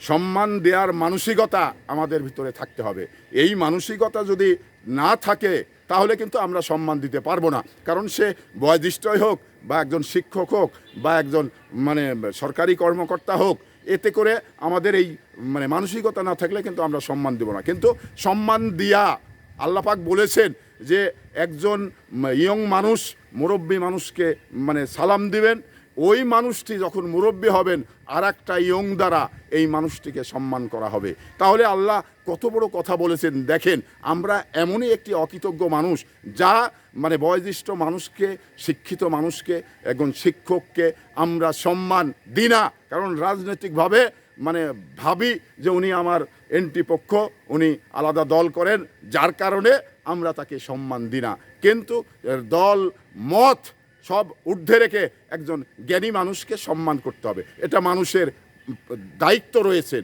সম্মান দেওয়ার মানসিকতা আমাদের ভিতরে থাকতে হবে। এই মানসিকতা যদি না থাকে তাহলে কিন্তু আমরা সম্মান দিতে পারবো না। কারণ সে বয়োজ্যেষ্ঠই হোক বা একজন শিক্ষক হোক বা একজন সরকারি কর্মকর্তা হোক, এতে করে আমাদের এই মানসিকতা না থাকলে কিন্তু আমরা সম্মান দেব না। কিন্তু সম্মান দিয়া আল্লাহ পাক বলেছেন যে একজন ইয়ং মানুষ মুরব্বী মানুষকে সালাম দিবেন, ওই মানুষটি যখন মুরব্বী হবেন আর একটা ইয়ং দ্বারা এই মানুষটিকে সম্মান করা হবে। তাহলে আল্লাহ কত বড় কথা বলেছেন দেখেন। আমরা এমনই একটি অকৃতজ্ঞ মানুষ যা বয়োজ্যেষ্ঠ মানুষকে, শিক্ষিত মানুষকে, একজন শিক্ষককে আমরা সম্মান দিই না। কারণ রাজনৈতিকভাবে ভাবি যে উনি আমার এন্টি পক্ষ, উনি আলাদা দল করেন, যার কারণে আমরা তাকে সম্মান দিই না। কিন্তু দল মত সব ঊর্ধ্বে রেখে একজন জ্ঞানী মানুষকে সম্মান করতে হবে, এটা মানুষের দায়িত্ব রয়েছেন।